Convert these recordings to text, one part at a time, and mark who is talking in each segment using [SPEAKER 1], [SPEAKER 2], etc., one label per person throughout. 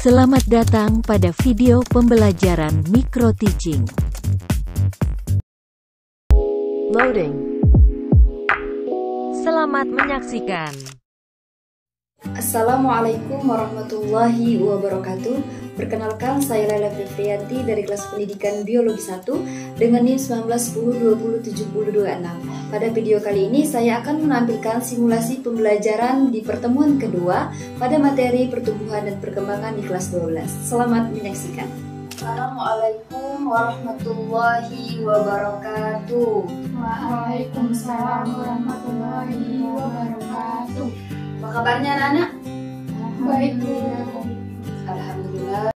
[SPEAKER 1] Selamat datang pada video pembelajaran Micro Teaching. Loading. Selamat menyaksikan.
[SPEAKER 2] Assalamualaikum warahmatullahi wabarakatuh. Perkenalkan, saya Laila Febrianti dari kelas pendidikan Biologi 1 dengan NIM 1910207026. Pada video kali ini saya akan menampilkan simulasi pembelajaran di pertemuan kedua pada materi pertumbuhan dan perkembangan di kelas 12. Selamat menyaksikan. Assalamualaikum warahmatullahi wabarakatuh.
[SPEAKER 3] Waalaikumsalam warahmatullahi wabarakatuh.
[SPEAKER 2] Apa kabarnya anak-anak?
[SPEAKER 3] Baik, Bu.
[SPEAKER 2] Alhamdulillah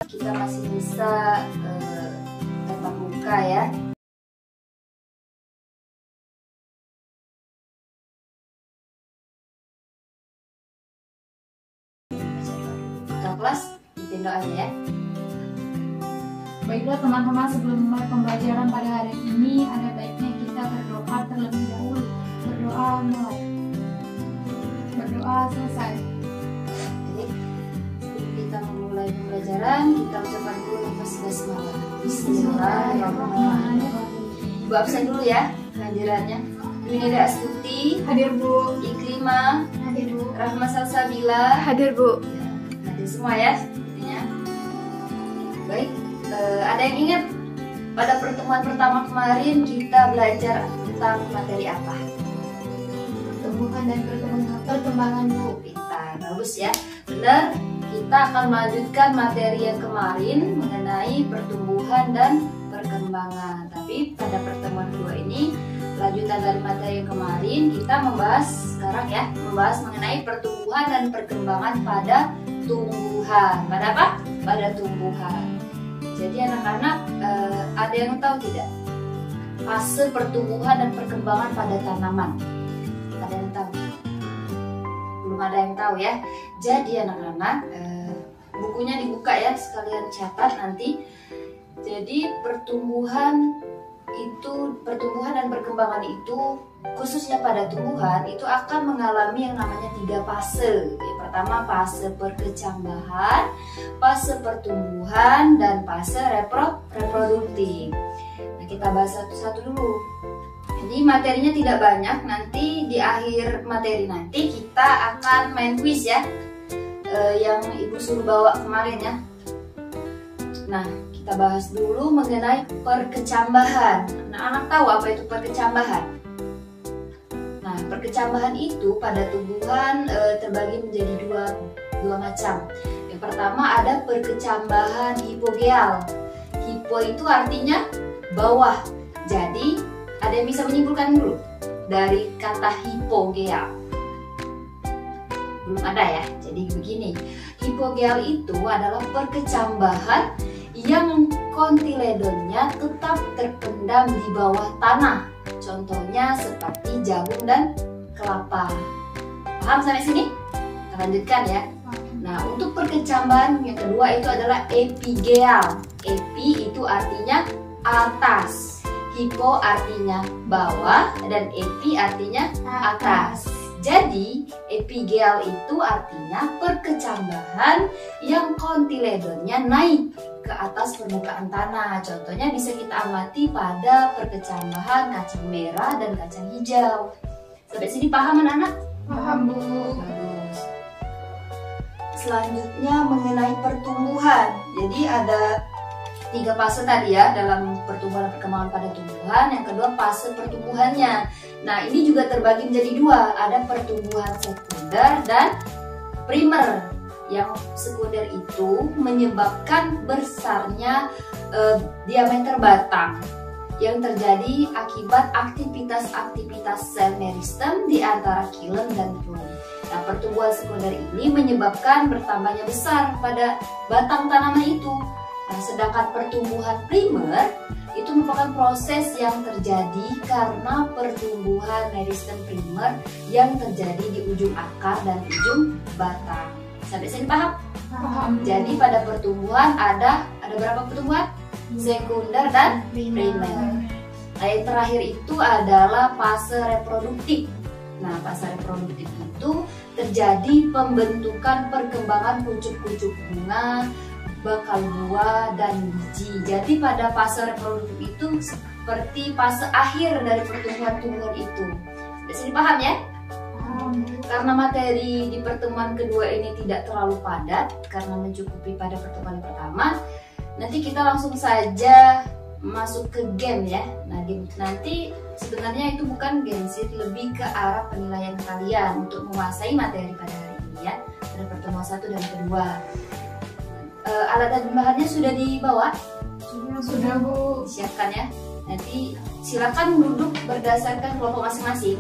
[SPEAKER 2] kita masih bisa tatap muka ya. Kita kelas bikin doanya ya.
[SPEAKER 3] Baiklah teman-teman, sebelum mulai pembelajaran pada hari ini, ada baiknya kita berdoa terlebih dahulu. Berdoa mulai. Berdoa selesai.
[SPEAKER 2] Jadi sebelum kita memulai pembelajaran, kita ucapkan dulu lafaz basmalah. Bismillahirrahmanirrahim. Ibu absen dulu ya kehadirannya. Yunida Astuti,
[SPEAKER 3] Hadir, Bu.
[SPEAKER 2] Ikrimah,
[SPEAKER 3] Hadir, Bu.
[SPEAKER 2] Rahma Salsabila,
[SPEAKER 3] Hadir, Bu.
[SPEAKER 2] ya, hadir semua ya sepertinya. Baik, ada yang ingat pada pertemuan pertama kemarin kita belajar tentang materi apa?
[SPEAKER 3] Pertumbuhan dan perkembangan, Bu.
[SPEAKER 2] Pintar, bagus ya. Benar, kita akan melanjutkan materi yang kemarin mengenai pertumbuhan dan perkembangan. Tapi pada pertemuan kedua ini, lanjutan dari materi yang kemarin, kita membahas sekarang ya, membahas mengenai pertumbuhan dan perkembangan pada tumbuhan. Pada apa? Pada tumbuhan. Jadi anak-anak, ada yang tahu tidak fase pertumbuhan dan perkembangan pada tanaman? Ada yang tahu? Belum ada yang tahu ya. Jadi anak-anak, bukunya dibuka ya, sekalian catat nanti. Jadi pertumbuhan dan perkembangan itu, khususnya pada tumbuhan, itu akan mengalami yang namanya 3 fase. Yang pertama fase perkecambahan, fase pertumbuhan, dan fase reproduktif. Nah, kita bahas satu-satu dulu. Jadi materinya tidak banyak, nanti di akhir materi nanti kita akan main quiz ya, yang ibu suruh bawa kemarin ya. Nah, kita bahas dulu mengenai perkecambahan. Anak-anak tahu apa itu perkecambahan? Nah, perkecambahan itu pada tumbuhan terbagi menjadi dua macam. Yang pertama ada perkecambahan hipogeal. Hipo itu artinya bawah. Jadi ada yang bisa menyimpulkan dulu dari kata hipogeal? Belum ada ya. Jadi begini, hipogeal itu adalah perkecambahan yang kontiledonnya tetap terpendam di bawah tanah. Contohnya seperti jagung dan kelapa. Paham sampai sini? Kita lanjutkan ya. Nah, untuk perkecambahan yang kedua itu adalah epigeal. Epi itu artinya atas, hipo artinya bawah, dan epi artinya atas. Jadi, epigeal itu artinya perkecambahan yang kontiledonnya naik ke atas permukaan tanah. Contohnya bisa kita amati pada perkecambahan kacang merah dan kacang hijau. Sampai sini paham anak-anak?
[SPEAKER 3] Paham, Bu.
[SPEAKER 2] Bagus. Selanjutnya mengenai pertumbuhan. Jadi ada 3 fase tadi ya dalam pertumbuhan dan perkembangan pada tumbuhan. Yang kedua fase pertumbuhannya. Nah, ini juga terbagi menjadi 2. Ada pertumbuhan sekunder dan primer. Yang sekunder itu menyebabkan besarnya diameter batang yang terjadi akibat aktivitas-aktivitas sel meristem di antara xilem dan floem. Nah, pertumbuhan sekunder ini menyebabkan bertambahnya besar pada batang tanaman itu. Nah, sedangkan pertumbuhan primer itu merupakan proses yang terjadi karena pertumbuhan meristem primer yang terjadi di ujung akar dan ujung batang. Sampai sini paham?
[SPEAKER 3] Paham.
[SPEAKER 2] Jadi pada pertumbuhan ada berapa pertumbuhan? Sekunder dan primer. Nah, yang terakhir itu adalah fase reproduktif. Nah, fase reproduktif itu terjadi pembentukan perkembangan pucuk-pucuk bunga, bakal buah, dan biji. Jadi pada fase reproduktif itu seperti fase akhir dari pertumbuhan-tumbuhan itu. Bisa dipaham ya? Karena materi di pertemuan kedua ini tidak terlalu padat karena mencukupi pada pertemuan pertama, nanti kita langsung saja masuk ke game ya. Nah, game nanti sebenarnya itu bukan game sih, lebih ke arah penilaian kalian untuk menguasai materi pada hari ini ya, pada pertemuan 1 dan kedua. Alat dan bahannya sudah dibawa?
[SPEAKER 3] Sudah Bu.
[SPEAKER 2] Siapkan ya. Nanti silakan duduk berdasarkan kelompok masing-masing.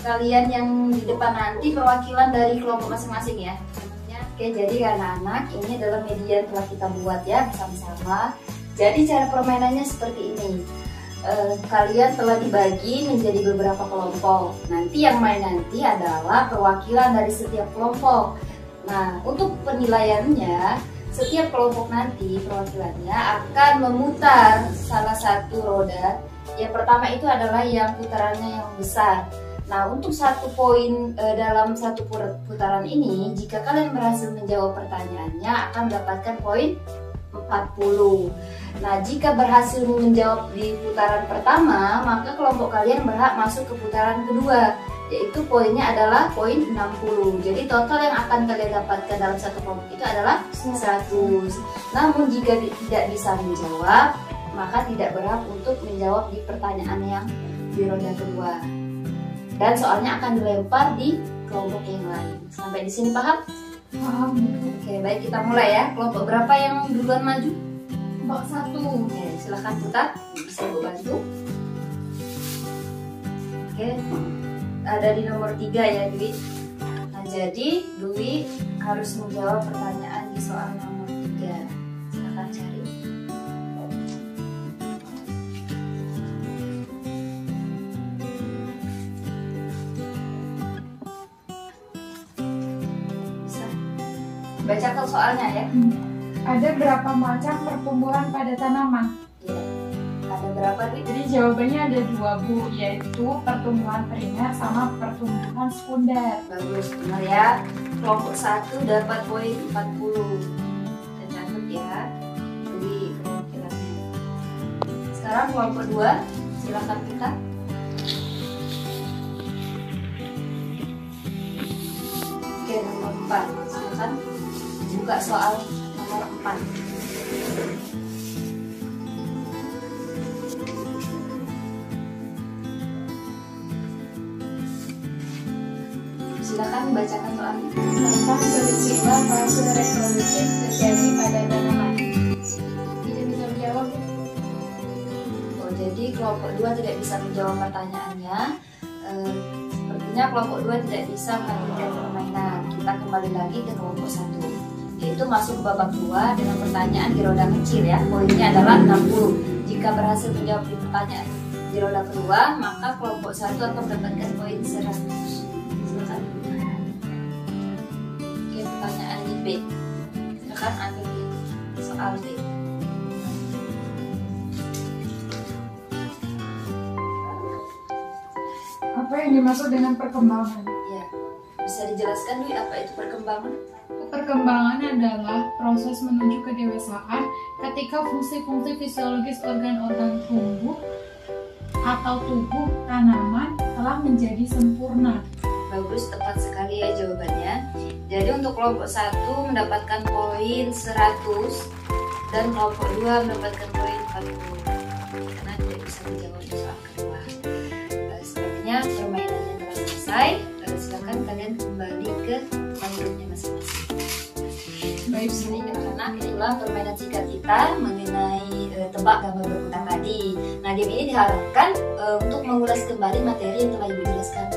[SPEAKER 2] Kalian yang di depan nanti perwakilan dari kelompok masing-masing ya. Oke, jadi anak-anak, ini adalah media yang telah kita buat ya bersama-sama. Jadi cara permainannya seperti ini. Kalian telah dibagi menjadi beberapa kelompok. Nanti yang main nanti adalah perwakilan dari setiap kelompok. Nah, untuk penilaiannya, setiap kelompok nanti perwakilannya akan memutar salah satu roda. Yang pertama itu adalah yang putarannya yang besar. Nah, untuk 1 poin dalam 1 putaran ini, jika kalian berhasil menjawab pertanyaannya akan mendapatkan poin 40. Nah, jika berhasil menjawab di putaran pertama, maka kelompok kalian berhak masuk ke putaran kedua, yaitu poinnya adalah poin 60. Jadi total yang akan kalian dapatkan dalam 1 kelompok itu adalah 100. Namun jika tidak bisa menjawab, maka tidak berhak untuk menjawab di pertanyaan yang di ronde kedua. Dan soalnya akan dilempar di kelompok yang lain. Sampai di sini paham?
[SPEAKER 3] Paham.
[SPEAKER 2] Oke, baik, kita mulai ya. Kelompok berapa yang duluan maju?
[SPEAKER 3] Kelompok 1.
[SPEAKER 2] Oke, silahkan putar. Bisa Bu bantu. Oke, ada di nomor 3 ya, Dwi. Nah, jadi Dwi harus menjawab pertanyaan di soal nomor 3. Silahkan cari. Bacakan soalnya ya.
[SPEAKER 3] Ada berapa macam pertumbuhan pada tanaman?
[SPEAKER 2] Ya. Ada berapa, Dwi?
[SPEAKER 3] Jadi jawabannya ada 2 Bu, yaitu pertumbuhan primer sama pertumbuhan sekunder.
[SPEAKER 2] Bagus, benar ya. Kelompok 1 dapat poin 40. Kita catat ya. Dwi perwakilannya. Sekarang kelompok 2, silakan kita. Oke, nomor 4. Silakan buka soal nomor 4. Silakan bacakan soalnya.
[SPEAKER 3] Tentang peristiwa fase reproduktif terjadi pada tanaman. Tidak bisa menjawab.
[SPEAKER 2] Oh, jadi kelompok 2 tidak bisa menjawab pertanyaannya. Sepertinya kelompok 2 tidak bisa melanjutkan permainan. Kita kembali lagi ke kelompok 1. Yaitu masuk ke babak 2 dengan pertanyaan di roda kecil ya. Poinnya adalah 60. Jika berhasil menjawab di pertanyaan di roda kedua, maka kelompok 1 akan mendapatkan poin 100. Silakan. Oke, pertanyaan di B. Silakan ambil di soal B.
[SPEAKER 3] Apa yang dimaksud dengan perkembangan?
[SPEAKER 2] Ya, bisa dijelaskan Dwi apa itu perkembangan?
[SPEAKER 3] Perkembangan adalah proses menuju kedewasaan ketika fungsi-fungsi fisiologis organ-organ tubuh atau tubuh tanaman telah menjadi sempurna.
[SPEAKER 2] Bagus, tepat sekali ya jawabannya. Jadi untuk kelompok 1 mendapatkan poin 100 dan kelompok 2 mendapatkan poin 40. Karena tidak bisa menjawab di soal kedua. Sepertinya permainannya telah selesai. Silakan kalian kembali ke grupnya masing-masing. Baik, sini anak-anak, inilah permainan singkat kita mengenai tebak gambar berputar tadi. Nah, game ini diharapkan untuk mengulas kembali materi yang telah Ibu jelaskan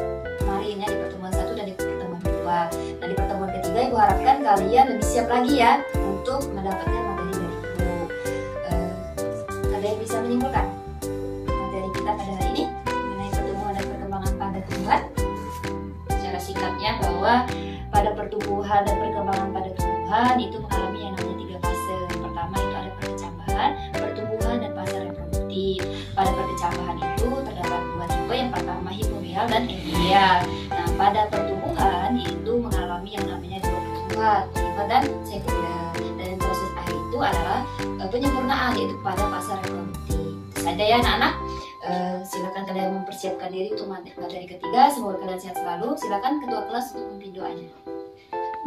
[SPEAKER 2] kemarin ya di pertemuan 1 dan di pertemuan 2. Nah, di pertemuan ketiga Ibu harapkan kalian lebih siap lagi ya untuk mendapatkan materi dari Ibu. Ada yang bisa menyimpulkan materi kita pada hari ini mengenai pertumbuhan dan perkembangan pada tumbuhan? Secara singkatnya bahwa pada pertumbuhan dan perkembangan pada tumbuhan itu mengalami yang namanya 3 fase. Pertama itu ada perkecambahan, pertumbuhan, dan fase reproduktif. Pada perkecambahan itu terdapat 2 tipe, yang pertama hipomeal dan epithelial. Nah, pada pertumbuhan itu mengalami primer dan sekunder. Dan proses akhir itu adalah penyempurnaan, yaitu pada fase reproduktif. Itu saja ya anak-anak. Silakan kalian mempersiapkan diri untuk materi ketiga. Semoga kalian sehat selalu. Silakan ketua kelas untuk memimpin doanya.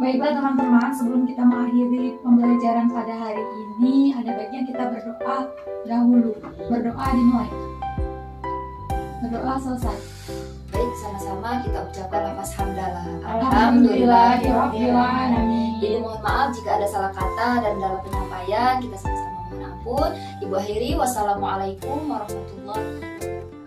[SPEAKER 3] Baiklah teman-teman, sebelum kita mengakhiri pembelajaran pada hari ini, ada baiknya kita berdoa dahulu. Berdoa dimulai. Berdoa selesai.
[SPEAKER 2] Baik, sama-sama kita ucapkan lafaz hamdalah.
[SPEAKER 3] Alhamdulillahirabbil alamin.
[SPEAKER 2] Jadi mohon maaf jika ada salah kata dan dalam penyampaian, kita sama-sama mohon ampun. Ibu akhiri, wassalamualaikum warahmatullahi wabarakatuh.